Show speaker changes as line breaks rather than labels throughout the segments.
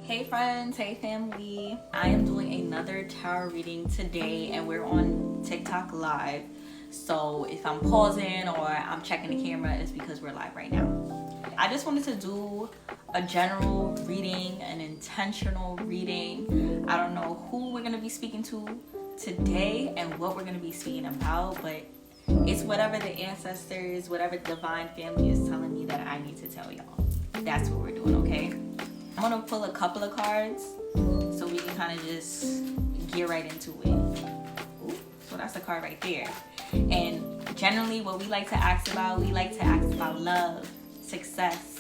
Hey friends, hey family. I am doing another tarot reading today and we're on TikTok live. So if I'm pausing or I'm checking the camera, it's because we're live right now. I just wanted to do a general reading, an intentional reading. I don't know who we're gonna be speaking to today and what we're gonna be speaking about, but it's whatever the ancestors, whatever divine family is telling me that I need to tell y'all. That's what we're doing, okay? I'm gonna pull a couple of cards so we can kind of just get right into it. Ooh, so that's a card right there. And generally what we like to ask about, love, success,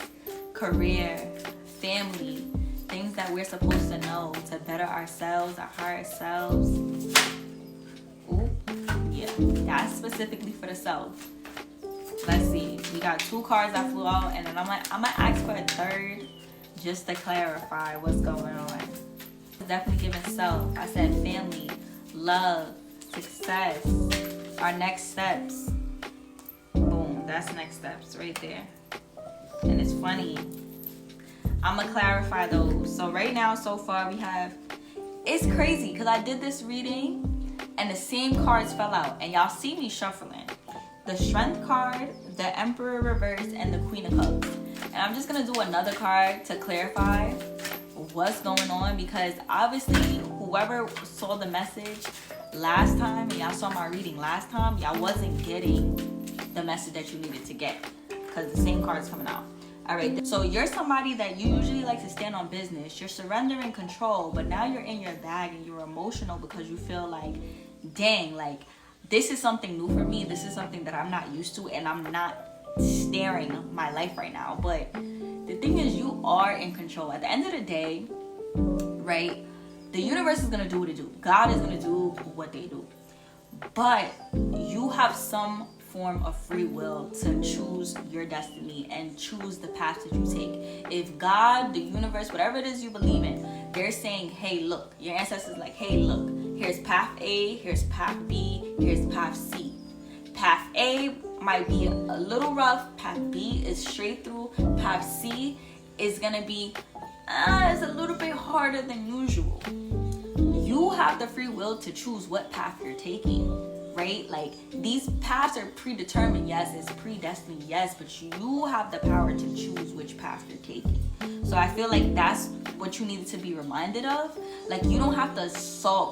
career, family, things that we're supposed to know to better ourselves, our higher selves. Ooh, yeah, that's specifically for the self. Let's see, we got two cards that flew out, and then I'm gonna ask for a third just to clarify what's going on. Definitely giving self. I said family, love, success, our next steps. Boom, that's next steps right there. And it's funny, I'm gonna clarify those. So right now, so far we have, it's crazy because I did this reading and the same cards fell out, and y'all see me shuffling. The Strength card, the Emperor reverse, and the Queen of Cups. And I'm just gonna do another card to clarify what's going on, because obviously whoever saw the message last time and y'all saw my reading last time, y'all wasn't getting the message that you needed to get because the same card's coming out. All right, so you're somebody that you usually like to stand on business. You're surrendering control, but now you're in your bag and you're emotional because you feel like, dang, like this is something new for me. This is something that I'm not used to, and I'm not staring my life right now. But the thing is, you are in control. At the end of the day, right, the universe is gonna do what it do. God is gonna do what they do. But you have some form of free will to choose your destiny and choose the path that you take. If God, the universe, whatever it is you believe in, they're saying, hey, look, your ancestors like, hey, look, here's path A, here's path B, here's path C. Path A might be a little rough, path B is straight through, path C is gonna be it's a little bit harder than usual. You have the free will to choose what path you're taking, right? Like, these paths are predetermined, yes, it's predestined, yes, but you have the power to choose which path you're taking. So I feel like that's what you needed to be reminded of. Like, you don't have to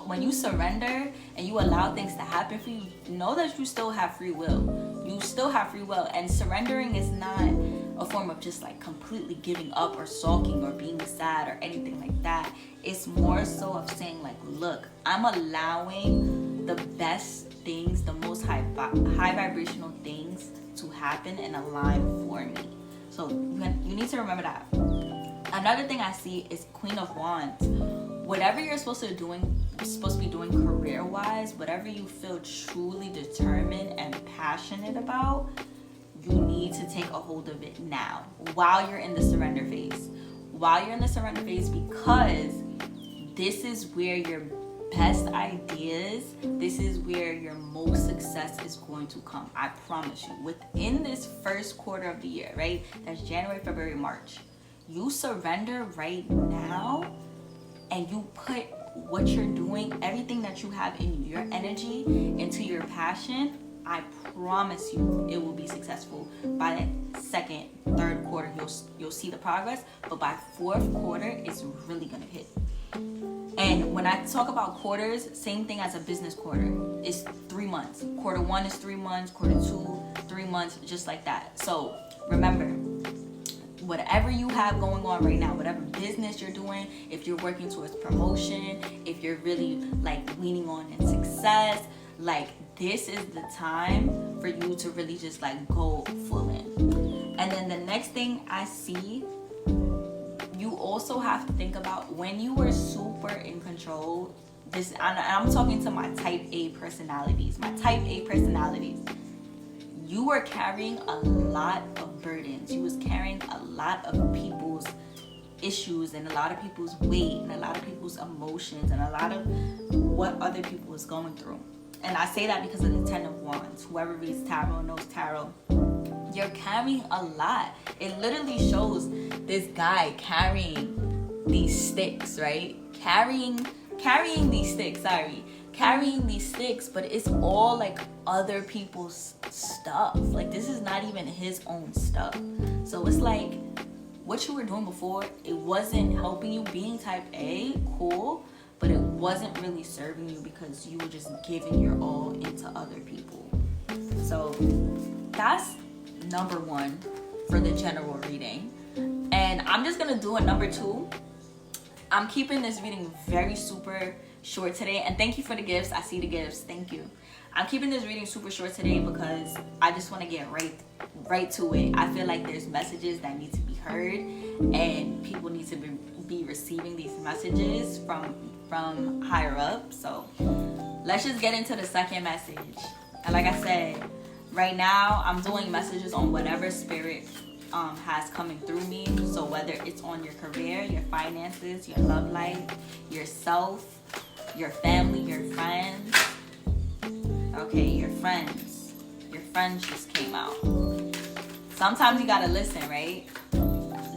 when you surrender and you allow things to happen for you, know that you still have free will. You still have free will, and surrendering is not a form of just like completely giving up or sulking or being sad or anything like that. It's more so of saying like, look, I'm allowing the best things, the most high vibrational things to happen and align for me. So you need to remember that. Another thing I see is Queen of Wands. Whatever you're supposed to be doing career-wise, whatever you feel truly determined and passionate about, you need to take a hold of it now, while you're in the surrender phase. Because this is where your best ideas, this is where your most success is going to come. I promise you. Within this first quarter of the year, right? That's January, February, March. You surrender right now and you put what you're doing, everything that you have in you, your energy, into your passion, I promise you it will be successful. By the second, third quarter, you'll see the progress, but by fourth quarter, it's really gonna hit. And when I talk about quarters, same thing as a business quarter. It's 3 months. Quarter one is 3 months, quarter two, 3 months, just like that. So remember, whatever you have going on right now, whatever business you're doing, if you're working towards promotion, if you're really like leaning on in success, like this is the time for you to really just like go full in. And then the next thing I see, you also have to think about when you were super in control. I'm talking to my type A personalities. You were carrying a lot of burdens. You was carrying a lot of people's issues and a lot of people's weight and a lot of people's emotions and a lot of what other people was going through. And I say that because of the Ten of Wands. Whoever reads tarot knows tarot. You're carrying a lot. It literally shows this guy carrying these sticks, right? Carrying these sticks, but it's all like other people's stuff. Like, this is not even his own stuff. So it's like, what you were doing before, it wasn't helping you. Being type A, cool, but it wasn't really serving you because you were just giving your all into other people. So that's number one for the general reading. And I'm just gonna do a number two. I'm keeping this reading very super short today, and thank you for the gifts. I see the gifts, thank you. I'm keeping this reading super short today because I just want to get right to it. I feel like there's messages that need to be heard, and people need to be receiving these messages from higher up. So let's just get into the second message. And like I said, right now I'm doing messages on whatever spirit has coming through me. So whether it's on your career, your finances, your love life, yourself, your family, your friends. Okay, your friends just came out. Sometimes you gotta listen, right?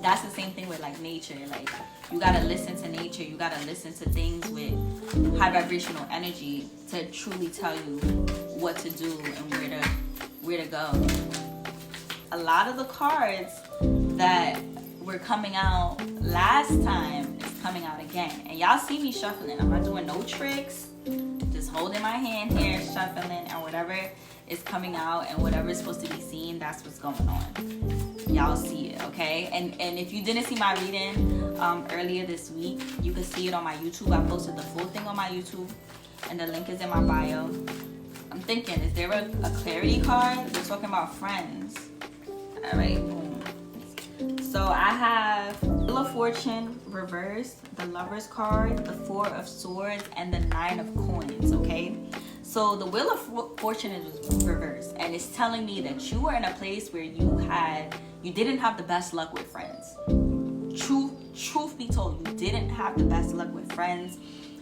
That's the same thing with like nature. Like, you gotta listen to nature. You gotta listen to things with high vibrational energy to truly tell you what to do and where to go. A lot of the cards that were coming out last time is coming out again. And y'all see me shuffling. I'm not doing no tricks. Just holding my hand here, shuffling, and whatever is coming out and whatever is supposed to be seen, that's what's going on. Y'all see it, okay? And if you didn't see my reading earlier this week, you can see it on my YouTube. I posted the full thing on my YouTube, and the link is in my bio. I'm thinking, is there a clarity card? We're talking about friends. All right, boom. So I have Wheel of Fortune reversed, the Lover's card, the Four of Swords, and the Nine of Coins, okay? So the Wheel of Fortune is reversed, and it's telling me that you were in a place where you didn't have the best luck with friends. Truth be told, you didn't have the best luck with friends.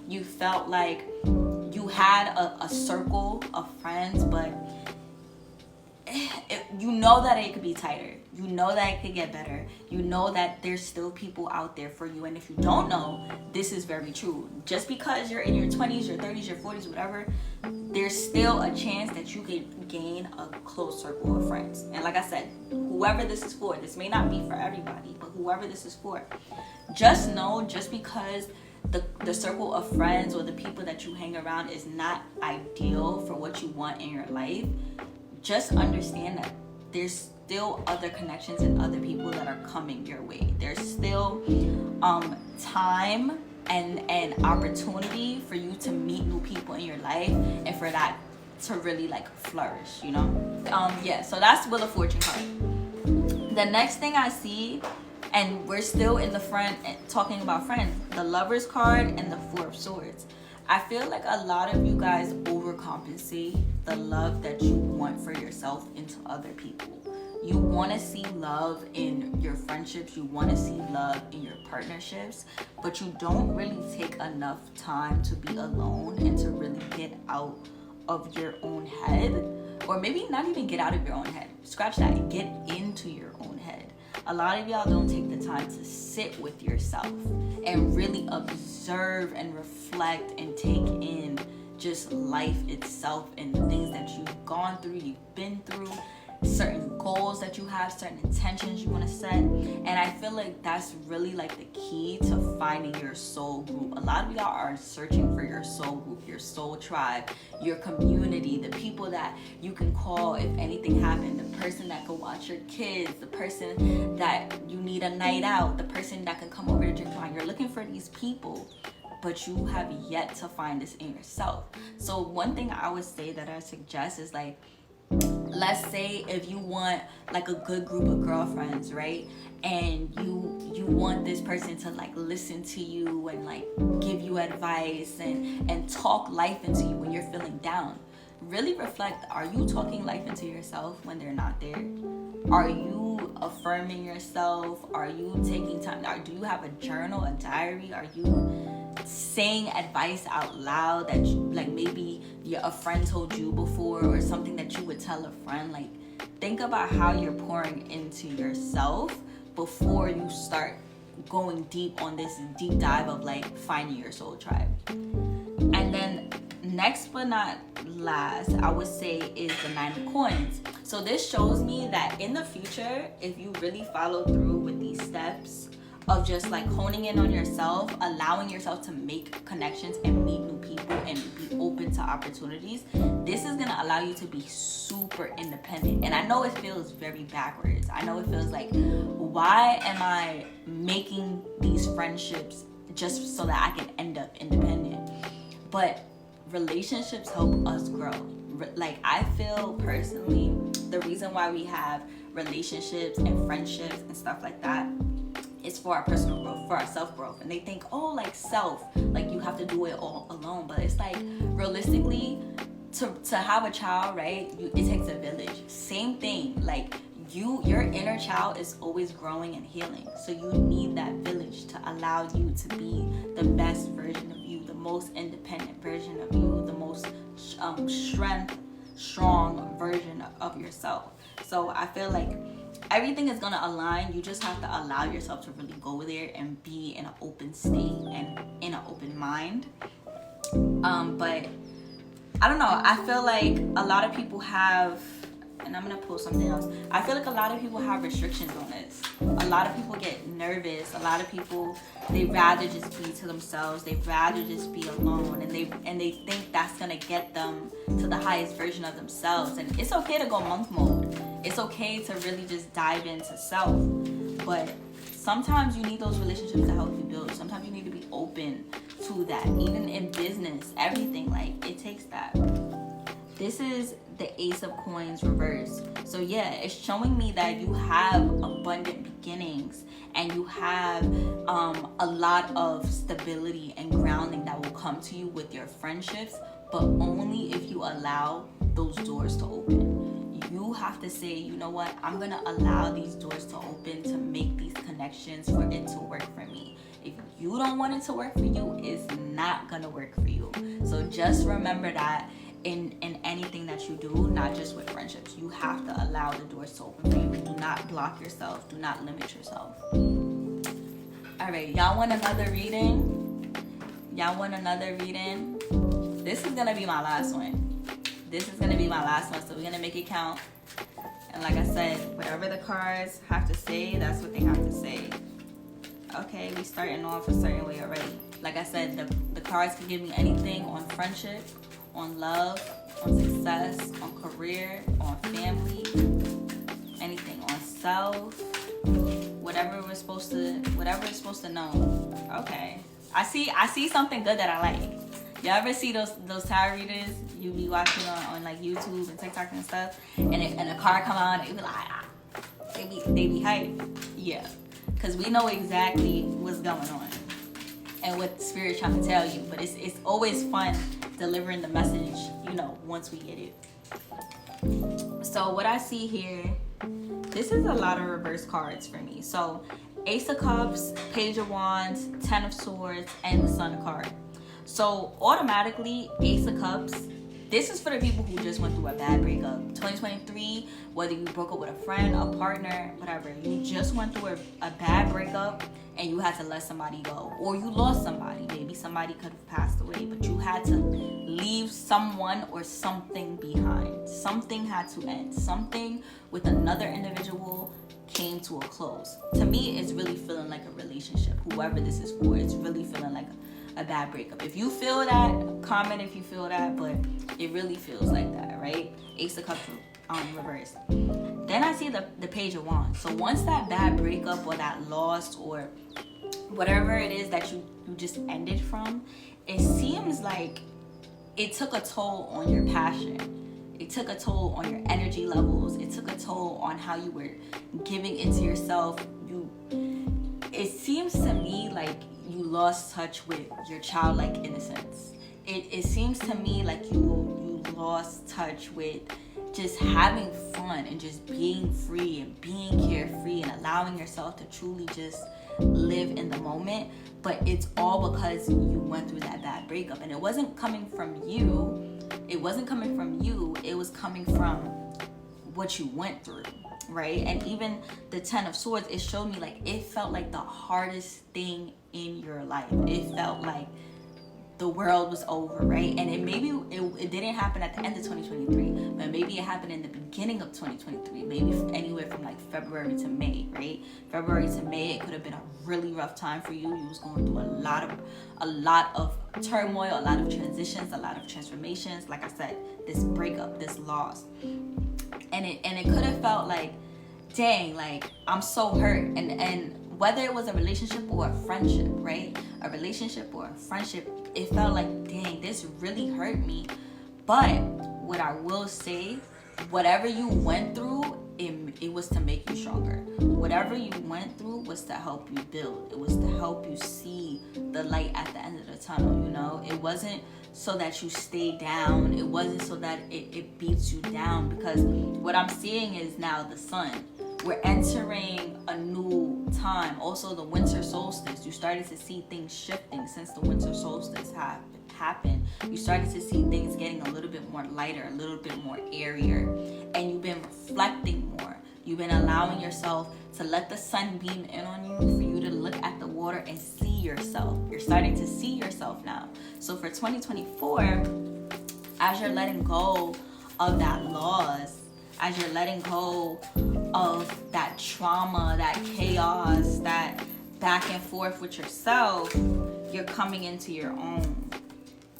You felt like you had a circle of friends, but you know that it could be tighter. You know that it could get better. You know that there's still people out there for you. And if you don't know, this is very true. Just because you're in your 20s, your 30s, your 40s, whatever, there's still a chance that you can gain a close circle of friends. And like I said, whoever this is for, this may not be for everybody, but whoever this is for, just know, just because the circle of friends or the people that you hang around is not ideal for what you want in your life, just understand that there's still other connections and other people that are coming your way. There's still time and opportunity for you to meet new people in your life and for that to really like flourish, you know? Yeah, so that's Wheel of Fortune card. The next thing I see, and we're still in the front talking about friends, the Lover's card and the Four of Swords. I feel like a lot of you guys overcompensate the love that you want for yourself into other people. You want to see love in your friendships, you want to see love in your partnerships, but you don't really take enough time to be alone and to really get out of your own head. Or maybe not even get out of your own head. Scratch that and get into your own head. A lot of y'all don't take the time to sit with yourself and really observe and reflect and take in just life itself and the things that you've gone through, you've been through, certain goals that you have, certain intentions you want to set. And I feel like that's really like the key to finding your soul group. A lot of y'all are searching for your soul group, your soul tribe, your community, the people that you can call if anything happened, the person that can watch your kids, the person that you need a night out, the person that can come over to drink wine. You're looking for these people, but you have yet to find this in yourself. So one thing I would say that I suggest is like, let's say if you want like a good group of girlfriends, right? And you want this person to like listen to you and like give you advice and talk life into you when you're feeling down. Really reflect, are you talking life into yourself when they're not there? Are you affirming yourself? Are you taking time? Do you have a journal, a diary? Are you saying advice out loud that you, like maybe a friend told you before, or something that you would tell a friend? Like, think about how you're pouring into yourself before you start going deep on this deep dive of like finding your soul tribe. And then next but not last, I would say is the 9 of coins. So this shows me that in the future, if you really follow through with these steps of just like honing in on yourself, allowing yourself to make connections and meet new people and be open to opportunities, this is gonna allow you to be super independent. And I know it feels very backwards. I know it feels like, why am I making these friendships just so that I can end up independent? But relationships help us grow. Like, I feel personally, the reason why we have relationships and friendships and stuff like that is for our personal growth, for our self-growth. And they think, oh, like self, like you have to do it all alone. But it's like, realistically, to have a child, right, it takes a village. Same thing, like your inner child is always growing and healing. So you need that village to allow you to be the best version of you, the most independent version of you, the most strong version of yourself. So I feel like everything is gonna align. You just have to allow yourself to really go there and be in an open state and in an open mind. But I don't know, I feel like a lot of people have, and I'm gonna post something else, I feel like a lot of people have restrictions on this. A lot of people get nervous. A lot of people, they rather just be to themselves. They'd rather just be alone, and they think that's gonna get them to the highest version of themselves. And it's okay to go monk mode. It's okay to really just dive into self. But sometimes you need those relationships to help you build. Sometimes you need to be open to that. Even in business, everything, like, it takes that. This is the Ace of Coins reverse. So yeah, it's showing me that you have abundant beginnings and you have a lot of stability and grounding that will come to you with your friendships, but only if you allow those doors to open. You have to say, you know what, I'm gonna allow these doors to open to make these connections for it to work for me. If you don't want it to work for you, it's not gonna work for you. So just remember that in anything that you do, not just with friendships, you have to allow the doors to open for you. Do not block yourself. Do not limit yourself. All right, y'all want another reading? Y'all want another reading? This is gonna be my last one. This is gonna be my last one, so we're gonna make it count. And like I said, whatever the cards have to say, that's what they have to say. Okay, we starting off a certain way already. Like I said, the cards can give me anything on friendship, on love, on success, on career, on family, anything, on self, whatever it's supposed to know. Okay, I see something good that I like. You ever see those tarot readers you be watching on like YouTube and TikTok and stuff, and a card come out and it be like, they be hype. Yeah, because we know exactly what's going on and what Spirit trying to tell you. But it's always fun delivering the message, once we get it. So what I see here, this is a lot of reverse cards for me. So Ace of Cups, Page of Wands, 10 of Swords, and the Sun card. So automatically, Ace of Cups, this is for the people who just went through a bad breakup. 2023, whether you broke up with a friend, a partner, whatever, you just went through a bad breakup and you had to let somebody go, or you lost somebody. Maybe somebody could have passed away, but you had to leave someone or something behind. Something had to end. Something with another individual came to a close. To me, it's really feeling like a relationship. Whoever this is for, it's really feeling like a bad breakup. If you feel that, comment if you feel that, but it really feels like that, right? Ace of Cups reverse. Then I see the Page of Wands. So once that bad breakup or that loss or whatever it is that you just ended from, it seems like it took a toll on your passion. It took a toll on your energy levels. It took a toll on how you were giving into yourself. It seems to me like you lost touch with your childlike innocence. It seems to me like you lost touch with just having fun and just being free and being carefree and allowing yourself to truly just live in the moment. But it's all because you went through that bad breakup, and it wasn't coming from you. It wasn't coming from you. It was coming from what you went through. right? And even the 10 of Swords, it showed me like it felt like the hardest thing in your life. It felt like the world was over, right? And it didn't happen at the end of 2023, but maybe it happened in the beginning of 2023, maybe anywhere from like February to May, right? February to May, it could have been a really rough time for you. You was going through a lot of turmoil, a lot of transitions, a lot of transformations. Like I said, this breakup, this loss, and it could have felt like, dang, like I'm so hurt, and whether it was a relationship or a friendship, right? A relationship or a friendship, it felt like, dang, this really hurt me. But what I will say, whatever you went through, it was to make you stronger. Whatever you went through was to help you build. It was to help you see the light at the end of the tunnel, you know? It wasn't so that you stay down. It wasn't so that it beats you down, because what I'm seeing is now the sun. We're entering a new time. Also, the winter solstice. You started to see things shifting since the winter solstice happened. You started to see things getting a little bit more lighter, a little bit more airier. And you've been reflecting more. You've been allowing yourself to let the sun beam in on you, for you to look at the water and see yourself. You're starting to see yourself now. So for 2024, as you're letting go of that loss, as you're letting go of that trauma, that chaos, that back and forth with yourself, you're coming into your own.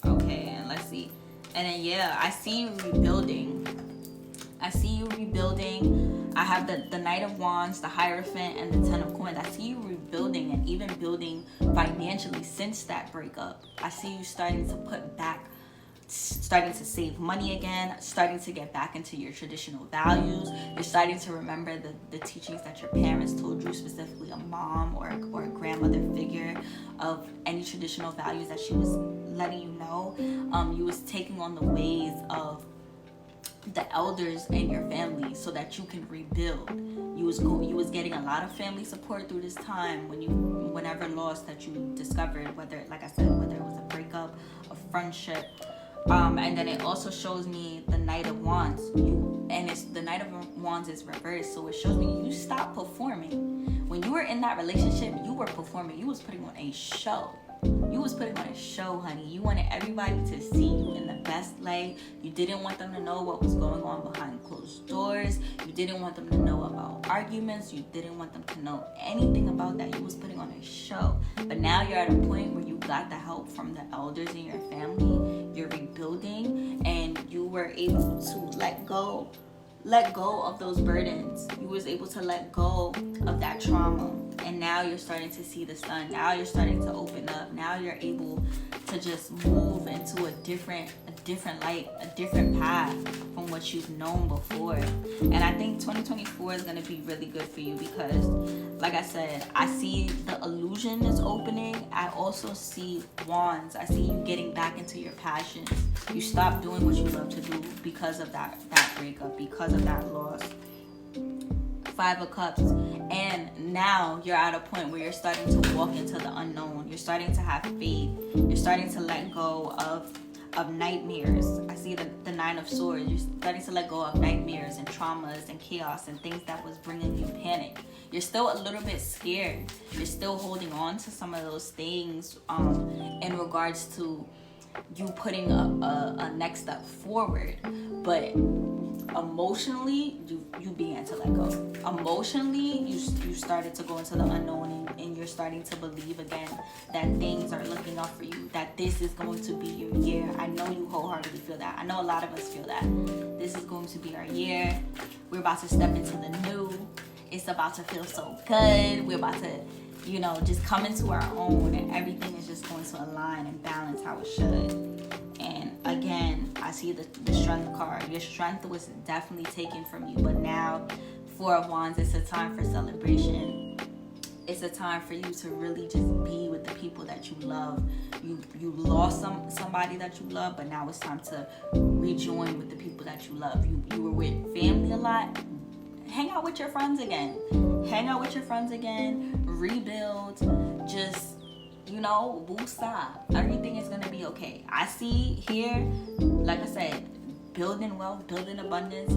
Okay, and let's see. And then, yeah, I see you rebuilding. I see you rebuilding. I have the Knight of Wands, the Hierophant, and the Ten of Coins. I see you rebuilding, and even building financially since that breakup. I see you starting to save money again, starting to get back into your traditional values. You're starting to remember the teachings that your parents told you, specifically a mom or a grandmother figure, of any traditional values that she was letting you know. You was taking on the ways of the elders in your family so that you can rebuild. You was getting a lot of family support through this time whenever loss that you discovered, whether, like I said, whether it was a breakup, a friendship. And then it also shows me the Knight of Wands. The Knight of Wands is reversed, so it shows me you stopped performing. When you were in that relationship, you were performing. You was putting on a show. You was putting on a show, honey. You wanted everybody to see you in the best light. You didn't want them to know what was going on behind closed doors. You didn't want them to know about arguments. You didn't want them to know anything about that. You was putting on a show. But now you're at a point where you got the help from the elders in your family. You're rebuilding, and you were able to let go of those burdens. You was able to let go of that trauma, and now you're starting to see the sun. Now you're starting to open up. Now you're able to just move into a different light, a different path from what you've known before. And I think 2024 is going to be really good for you, because like I said, I see the illusion is opening. I also see wands. I see you getting back into your passions. You stop doing what you love to do because of that breakup, because of that loss. 5 of Cups, and now you're at a point where you're starting to walk into the unknown. You're starting to have faith. You're starting to let go of nightmares. I see the 9 of Swords. You're starting to let go of nightmares and traumas and chaos and things that was bringing you panic. You're still a little bit scared. You're still holding on to some of those things in regards to you putting a next step forward, but emotionally you began to let go. Emotionally you started to go into the unknown, and you're starting to believe again that things are looking up for you, that this is going to be your year. I know you wholeheartedly feel that. I know a lot of us feel that this is going to be our year. We're about to step into the new. It's about to feel so good. We're about to just come into our own, and everything is just going to align and balance how it should. And again, I see the strength card. Your strength was definitely taken from you, but now 4 of Wands, it's a time for celebration. It's a time for you to really just be with the people that you love. You lost somebody that you love, but now it's time to rejoin with the people that you love. You were with family a lot. Hang out with your friends again. Rebuild. Just, woosah. Everything is going to be okay. I see here, like I said, building wealth, building abundance,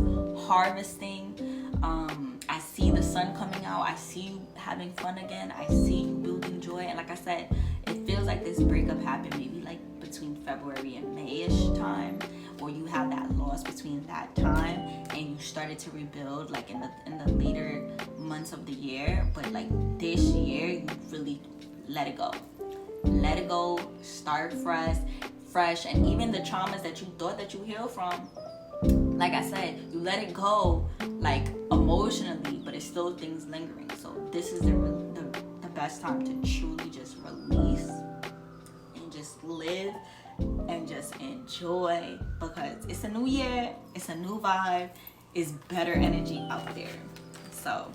harvesting, sun coming out. I see you having fun again. I see you building joy. And like I said, it feels like this breakup happened maybe like between February and May-ish time, or you had that loss between that time and you started to rebuild like in the later months of the year. But like this year, you really let it go. Let it go, start fresh, and even the traumas that you thought that you healed from, like I said, you let it go like emotionally, but it's still things lingering. So this is the best time to truly just release and just live and just enjoy, because it's a new year, it's a new vibe, it's better energy out there. So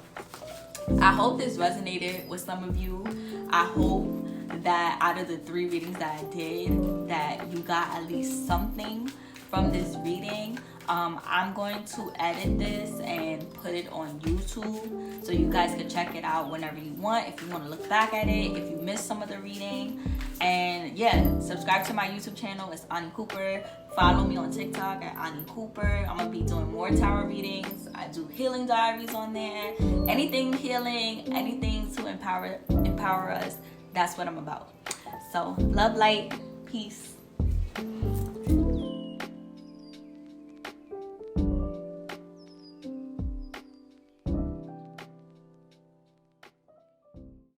I hope this resonated with some of you. I hope that out of the 3 readings that I did, that you got at least something from this reading. I'm going to edit this and put it on YouTube so you guys can check it out whenever you want, if you want to look back at it, if you missed some of the reading. And yeah, subscribe to my YouTube channel. It's Ani Cooper. Follow me on TikTok at Ani Cooper. I'm gonna be doing more tarot readings. I do healing diaries on there. Anything healing, anything to empower us. That's what I'm about. So love, light, peace.